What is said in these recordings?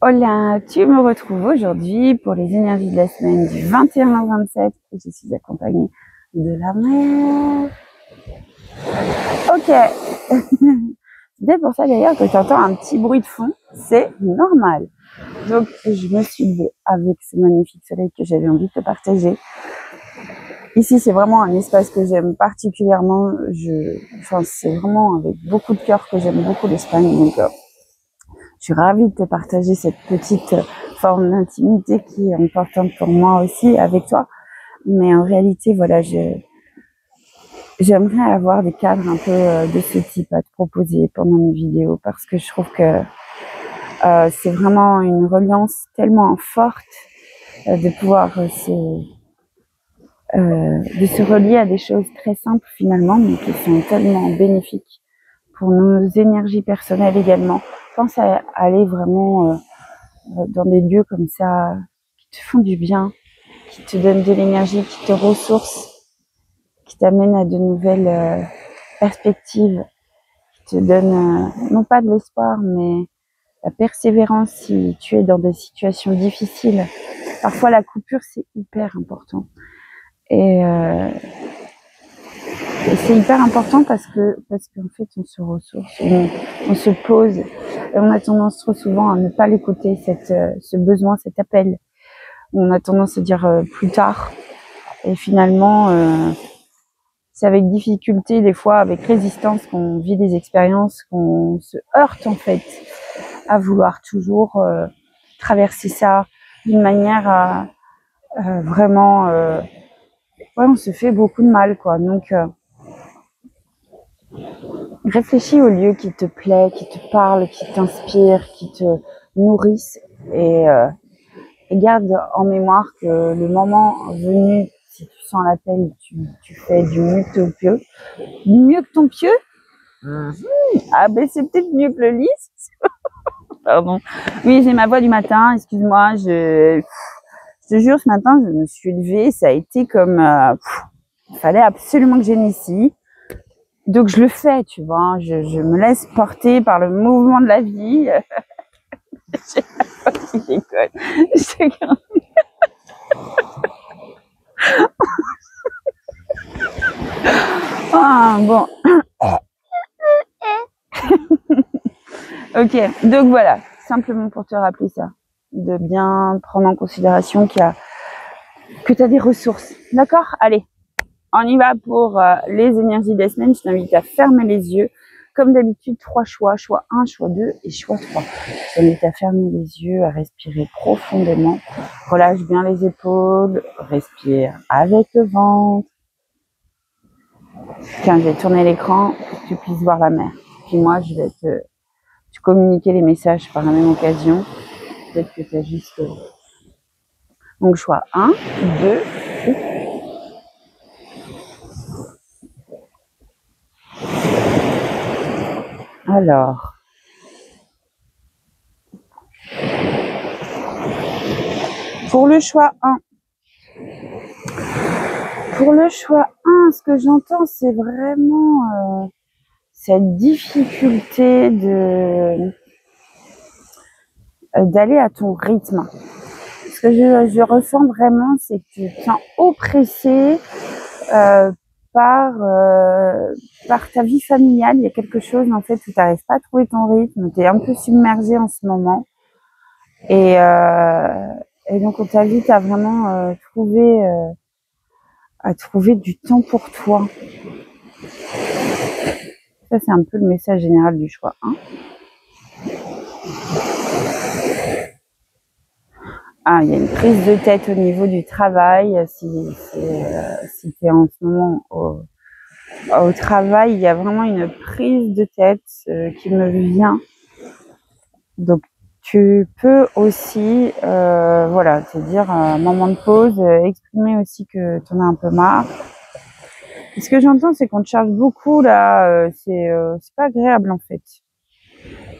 Hola, tu me retrouves aujourd'hui pour les énergies de la semaine du 21 au 27 et je suis accompagnée de la mère. Ok. C'est peut-être pour ça d'ailleurs que tu entends un petit bruit de fond, c'est normal. Donc je me suis levée avec ce magnifique soleil que j'avais envie de te partager. Ici c'est vraiment un espace que j'aime particulièrement, c'est vraiment avec beaucoup de cœur que j'aime beaucoup l'Espagne. Donc je suis ravie de te partager cette petite forme d'intimité qui est importante pour moi aussi avec toi. Mais en réalité, voilà, j'aimerais avoir des cadres un peu de ce type à te proposer pendant mes vidéos parce que je trouve que c'est vraiment une reliance tellement forte de pouvoir de se relier à des choses très simples finalement, mais qui sont tellement bénéfiques pour nos énergies personnelles également. Pense à aller vraiment dans des lieux comme ça qui te font du bien, qui te donnent de l'énergie, qui te ressourcent, qui t'amènent à de nouvelles perspectives, qui te donnent non pas de l'espoir, mais la persévérance si tu es dans des situations difficiles. Parfois, la coupure, c'est hyper important. Et c'est hyper important parce qu'en fait, on se ressource, on se pose. Et on a tendance trop souvent à ne pas l'écouter, ce besoin, cet appel. On a tendance à dire plus tard. Et finalement, c'est avec difficulté, des fois avec résistance, qu'on vit des expériences, qu'on se heurte en fait à vouloir toujours traverser ça d'une manière à vraiment... ouais, on se fait beaucoup de mal, quoi. Donc, réfléchis au lieu qui te plaît, qui te parle, qui t'inspire, qui te nourrisse et garde en mémoire que le moment venu, si tu sens l'appel, tu fais du mieux que ton pieu. Du mieux que ton pieu? Ah ben c'est peut-être mieux que le lys. Pardon. Oui, j'ai ma voix du matin, excuse-moi. Je te jure, ce matin, je me suis levée, ça a été comme... il fallait absolument que j'aille ici. Donc je le fais, tu vois. Je me laisse porter par le mouvement de la vie. J'ai la voix qui déconne. Ah, bon. Ok, donc voilà, simplement pour te rappeler ça, de bien prendre en considération que tu as des ressources. D'accord? Allez, on y va pour les énergies des semaines. Je t'invite à fermer les yeux. Comme d'habitude, 3 choix, choix 1, choix 2 et choix 3. Je t'invite à fermer les yeux, à respirer profondément. Relâche bien les épaules, respire avec le ventre. Tiens, je vais tourner l'écran pour que tu puisses voir la mer. Puis moi, je vais te communiquer les messages par la même occasion. Peut-être que tu as juste... Donc, choix 1, 2 et... Alors, pour le choix 1, ce que j'entends, c'est vraiment cette difficulté d'aller à ton rythme. Ce que je ressens vraiment, c'est que tu te sens oppressé par ta vie familiale. Il y a quelque chose en fait où tu n'arrives pas à trouver ton rythme, tu es un peu submergé en ce moment. Et donc on t'invite à vraiment trouver du temps pour toi. Ça, c'est un peu le message général du choix 1. Ah, il y a une prise de tête au niveau du travail. Si tu es en ce moment au travail, il y a vraiment une prise de tête qui me vient. Donc, tu peux aussi te dire un moment de pause, exprimer aussi que tu en as un peu marre. Et ce que j'entends, c'est qu'on te charge beaucoup là, c'est pas agréable en fait.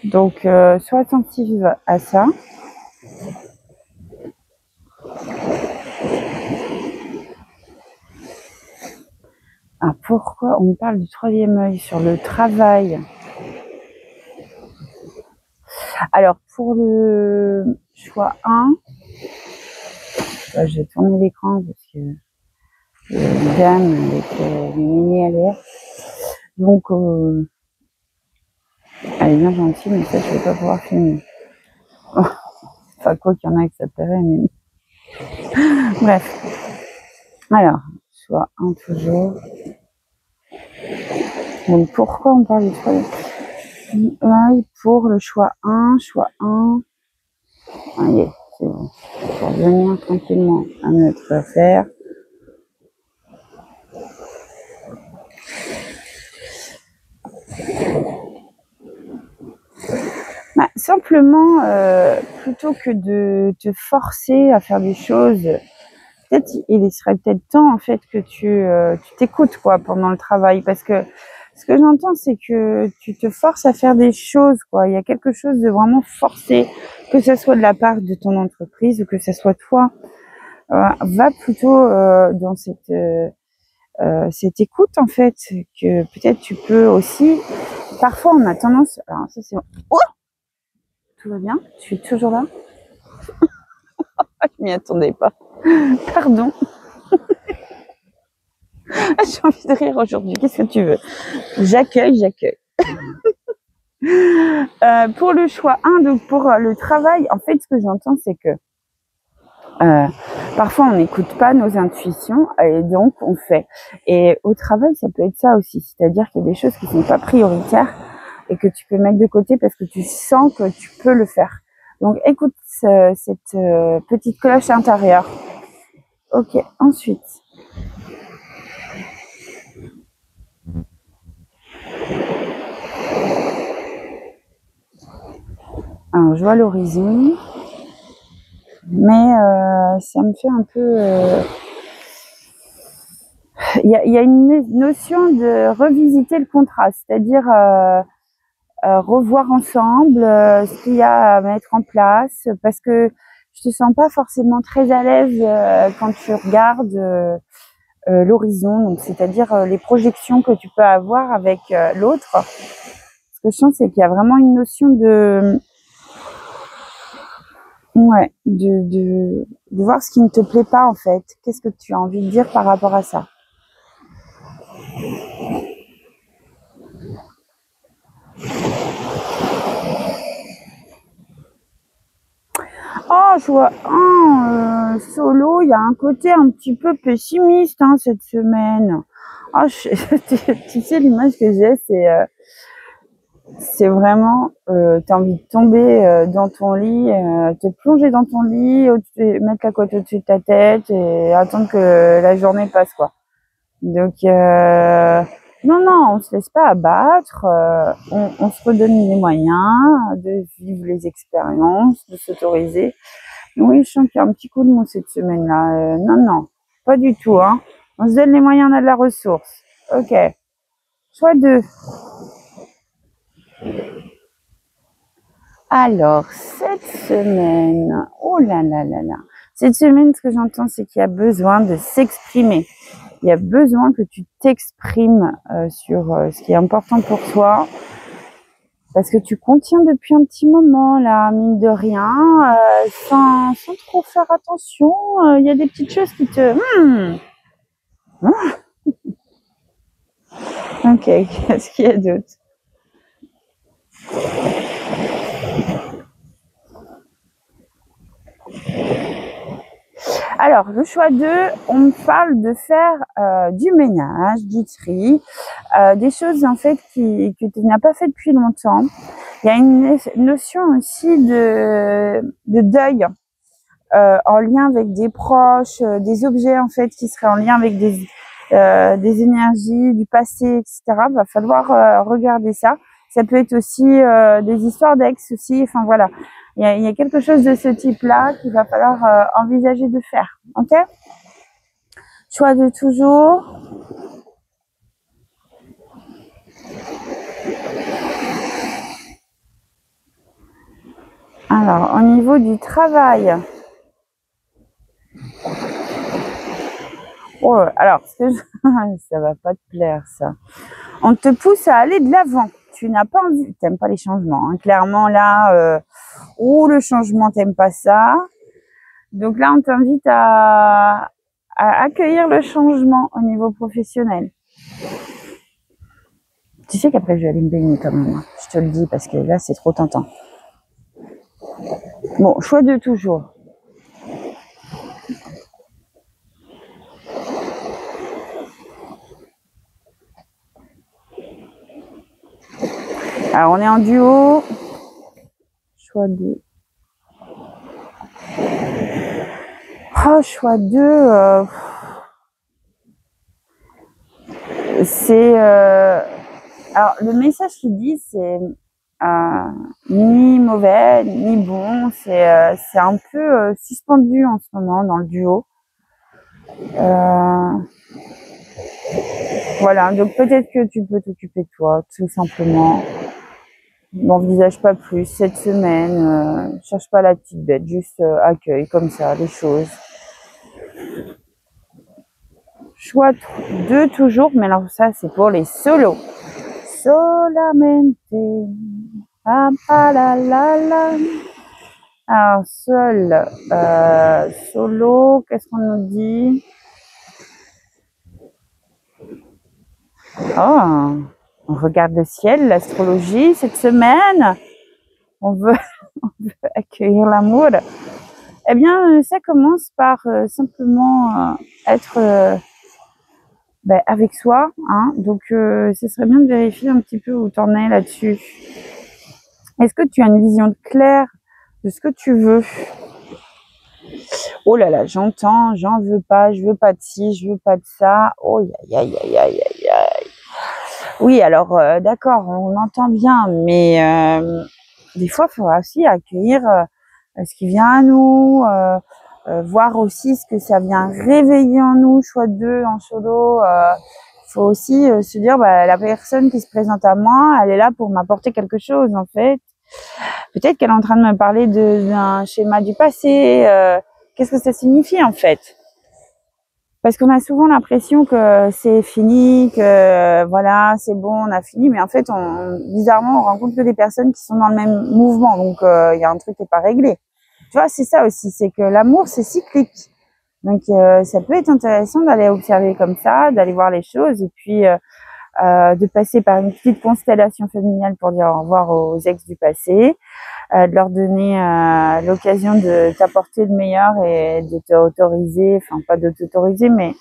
Donc, sois attentive à ça. Ah, pourquoi on me parle du troisième œil sur le travail? Alors, pour le choix 1, je vais tourner l'écran parce que une dame avec une mini LR. Donc, elle est bien gentille, mais ça, je vais pas pouvoir filmer. Enfin, quoi qu'il y en a que ça plairait, mais... Bref. Alors, choix 1 toujours. Donc, pourquoi on parle du choix pour le choix 1, Allez, c'est bon. On va revenir tranquillement à notre affaire. Bah, simplement, plutôt que de te forcer à faire des choses, peut-être il serait peut-être temps en fait que tu t'écoutes quoi pendant le travail, parce que ce que j'entends c'est que tu te forces à faire des choses quoi. Il y a quelque chose de vraiment forcé, que ce soit de la part de ton entreprise ou que ce soit toi. Va plutôt dans cette écoute en fait, que peut-être tu peux aussi. Parfois on a tendance. Alors ça c'est. Oh, tout va bien? Je suis toujours là? Je m'y attendais pas. Pardon. J'ai envie de rire aujourd'hui. Qu'est-ce que tu veux? J'accueille. Pour le choix 1, donc pour le travail, en fait, ce que j'entends, c'est que parfois on n'écoute pas nos intuitions et donc on fait. Et au travail, ça peut être ça aussi. C'est-à-dire qu'il y a des choses qui sont pas prioritaires et que tu peux mettre de côté parce que tu sens que tu peux le faire. Donc écoute cette petite cloche intérieure. Ok, ensuite. Alors, je vois l'horizon, mais ça me fait un peu... Il y a une notion de revisiter le contrat, c'est-à-dire revoir ensemble ce qu'il y a à mettre en place, parce que je te sens pas forcément très à l'aise quand tu regardes l'horizon, donc c'est-à-dire les projections que tu peux avoir avec l'autre. Ce que je sens, c'est qu'il y a vraiment une notion de... Ouais, de voir ce qui ne te plaît pas en fait. Qu'est-ce que tu as envie de dire par rapport à ça? Oh, je vois solo, il y a un côté un petit peu pessimiste cette semaine. Oh, tu sais, l'image que j'ai, c'est vraiment, t'as envie de tomber dans ton lit, te plonger dans ton lit, mettre la couette au-dessus de ta tête et attendre que la journée passe, quoi. Donc, non, on se laisse pas abattre, on se redonne les moyens de vivre les expériences, de s'autoriser. Oui, je sens qu'il y a un petit coup de mou cette semaine-là. Non, pas du tout, hein. On se donne les moyens, on a de la ressource. Ok. Choix 2. Alors, cette semaine, oh là là là là. Cette semaine, ce que j'entends, c'est qu'il y a besoin de s'exprimer. Il y a besoin que tu t'exprimes sur ce qui est important pour toi. Parce que tu contiens depuis un petit moment, là, mine de rien, sans trop faire attention. Il y a des petites choses qui te... Ok, qu'est-ce qu'il y a d'autre? Alors, le choix 2, on me parle de faire du ménage, du tri, des choses en fait que tu n'as pas fait depuis longtemps. Il y a une notion aussi de deuil en lien avec des proches, des objets en fait qui seraient en lien avec des énergies du passé, etc. Va falloir regarder ça. Ça peut être aussi des histoires d'ex aussi. Enfin voilà, il y a quelque chose de ce type-là qu'il va falloir envisager de faire. Ok? Choix de toujours. Alors, au niveau du travail. Oh, alors, ça va pas te plaire, ça. On te pousse à aller de l'avant. Tu n'as pas envie, t'aimes pas les changements. Hein. Clairement, là, ou le changement, t'aimes pas ça. Donc là, on t'invite à accueillir le changement au niveau professionnel. Tu sais qu'après, je vais aller me baigner quand même. Hein. Je te le dis parce que là, c'est trop tentant. Bon, choix 2 toujours. Alors, on est en duo. Choix 2. Oh, choix 2. C'est... Alors, le message qu'il dit, c'est ni mauvais, ni bon. C'est un peu suspendu en ce moment dans le duo. Voilà, donc peut-être que tu peux t'occuper de toi, tout simplement. N'envisage pas plus cette semaine. Cherche pas la petite bête, juste accueille comme ça les choses. Choix 2 toujours, mais alors ça, c'est pour les solos. Solamente. La la la. Alors, seul, solo, qu'est-ce qu'on nous dit? Oh, on regarde le ciel, l'astrologie cette semaine. On veut accueillir l'amour. Eh bien, ça commence par simplement être avec soi. Hein. Donc, ce serait bien de vérifier un petit peu où tu en es là-dessus. Est-ce que tu as une vision claire de ce que tu veux? Oh là là, j'entends, j'en veux pas, je veux pas de ci, je veux pas de ça. Oh, aïe, aïe, aïe, aïe, aïe, aïe. Oui, alors, d'accord, on entend bien, mais des fois, il faudra aussi accueillir ce qui vient à nous, voir aussi ce que ça vient réveiller en nous, choix 2 en solo. Faut aussi se dire, la personne qui se présente à moi, elle est là pour m'apporter quelque chose, en fait. Peut-être qu'elle est en train de me parler d'un schéma du passé. Qu'est-ce que ça signifie, en fait? Parce qu'on a souvent l'impression que c'est fini, que voilà, c'est bon, on a fini. Mais en fait, bizarrement, on rencontre que des personnes qui sont dans le même mouvement. Donc, il y a un truc qui n'est pas réglé. Tu vois, c'est ça aussi, c'est que l'amour, c'est cyclique. Donc, ça peut être intéressant d'aller observer comme ça, d'aller voir les choses et puis de passer par une petite constellation familiale pour dire au revoir aux ex du passé, de leur donner l'occasion de t'apporter le meilleur et de t'autoriser, enfin pas de t'autoriser, mais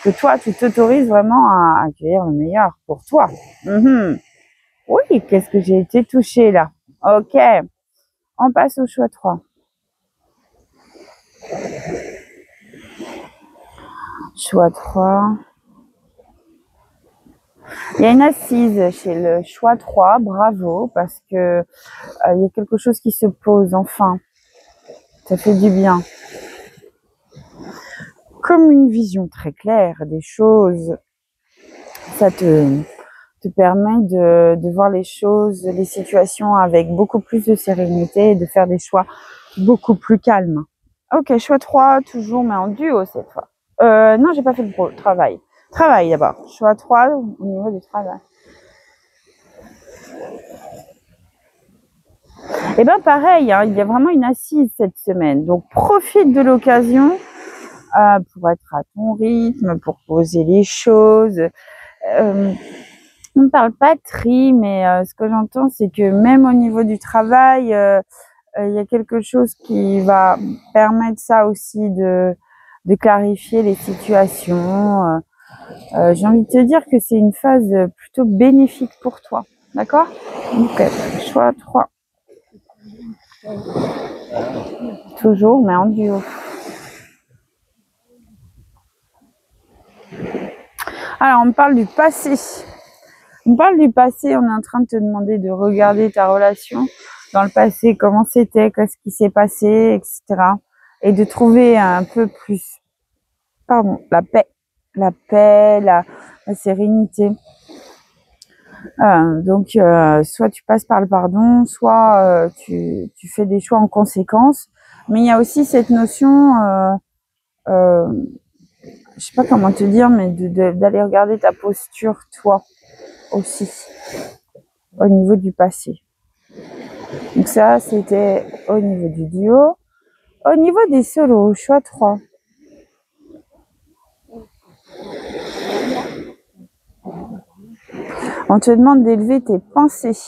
que toi, tu t'autorises vraiment à accueillir le meilleur pour toi. Oui, qu'est-ce que j'ai été touchée là. Ok, on passe au choix 3. Choix 3. Il y a une assise chez le choix 3, bravo, parce que il y a quelque chose qui se pose, enfin. Ça fait du bien. Comme une vision très claire des choses, ça te permet de voir les choses, les situations avec beaucoup plus de sérénité et de faire des choix beaucoup plus calmes. Ok, choix 3, toujours, mais en duo cette fois. Non, j'ai pas fait le travail. Travail d'abord. Choix 3 au niveau du travail. Et ben pareil, hein, il y a vraiment une assise cette semaine. Donc profite de l'occasion pour être à ton rythme, pour poser les choses. On ne parle pas de tri, mais ce que j'entends, c'est que même au niveau du travail, il y a quelque chose qui va permettre ça aussi de clarifier les situations. J'ai envie de te dire que c'est une phase plutôt bénéfique pour toi. D'accord? Ok, choix 3. Toujours, mais en duo. Alors, on me parle du passé. On parle du passé, on est en train de te demander de regarder ta relation dans le passé, comment c'était, qu'est-ce qui s'est passé, etc. Et de trouver un peu plus, la paix, la sérénité. Donc, soit tu passes par le pardon, soit tu fais des choix en conséquence. Mais il y a aussi cette notion, je sais pas comment te dire, mais d'aller regarder ta posture, toi, aussi, au niveau du passé. Donc ça, c'était au niveau du duo. Au niveau des solos, choix 3. On te demande d'élever tes pensées.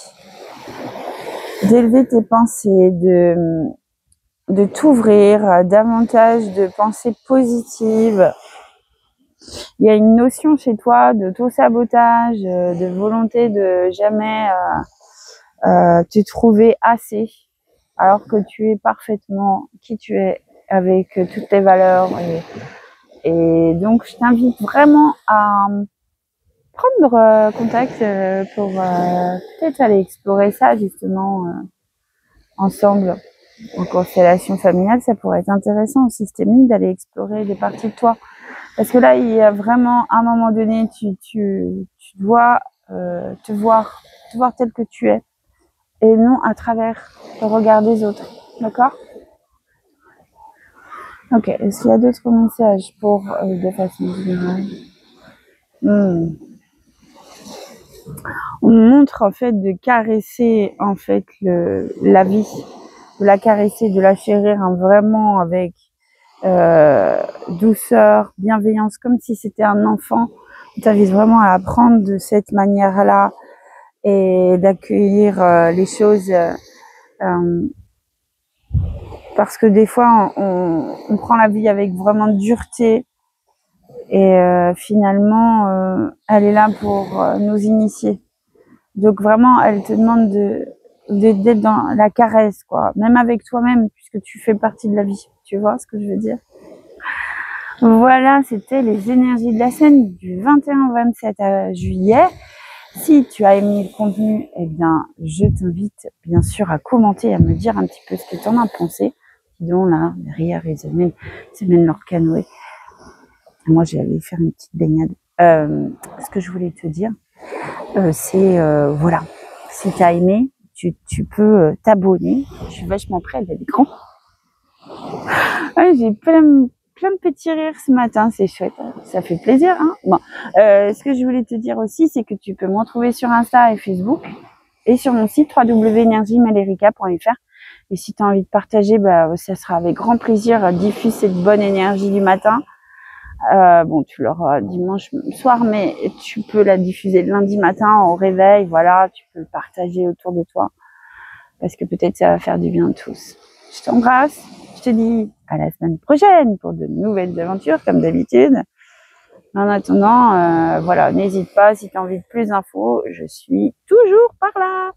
D'élever tes pensées, de t'ouvrir à davantage de pensées positives. Il y a une notion chez toi d'auto-sabotage, de volonté de jamais te trouver assez, alors que tu es parfaitement qui tu es avec toutes tes valeurs. Et donc, je t'invite vraiment à prendre contact pour peut-être aller explorer ça justement ensemble. En constellation familiale, ça pourrait être intéressant aussi, systémique, d'aller explorer des parties de toi. Parce que là, il y a vraiment, à un moment donné, tu dois te voir tel que tu es, et non à travers le regard des autres. D'accord? Ok. Est-ce qu'il y a d'autres messages pour de façon générale? On montre en fait de caresser en fait la vie, de la caresser, de la chérir hein, vraiment avec douceur, bienveillance, comme si c'était un enfant. On t'invite vraiment à apprendre de cette manière-là et d'accueillir les choses parce que des fois on prend la vie avec vraiment de dureté et finalement elle est là pour nous initier. Donc vraiment elle te demande d'être dans la caresse quoi, même avec toi-même puisque tu fais partie de la vie. Tu vois ce que je veux dire? Voilà, c'était les énergies de la scène du 21 au 27 juillet. Si tu as aimé le contenu, eh bien, je t'invite bien sûr à commenter, à me dire un petit peu ce que tu en as pensé. Sinon, là, derrière, ils amènent leur canoë. Moi, j'ai allé faire une petite baignade. Ce que je voulais te dire, c'est, voilà, si tu as aimé, tu peux t'abonner. Je suis vachement près de l'écran. Ouais, j'ai plein de petits rires ce matin, c'est chouette, ça fait plaisir. Hein bon, ce que je voulais te dire aussi, c'est que tu peux me retrouver sur Insta et Facebook et sur mon site www.energiemalerica.fr. Et si tu as envie de partager, bah, ça sera avec grand plaisir. Diffuse cette bonne énergie du matin. Bon, tu l'auras dimanche soir, mais tu peux la diffuser le lundi matin au réveil. Voilà, tu peux le partager autour de toi parce que peut-être ça va faire du bien à tous. Je t'embrasse. Je te dis à la semaine prochaine pour de nouvelles aventures, comme d'habitude. En attendant, voilà, n'hésite pas, si tu as envie de plus d'infos, je suis toujours par là.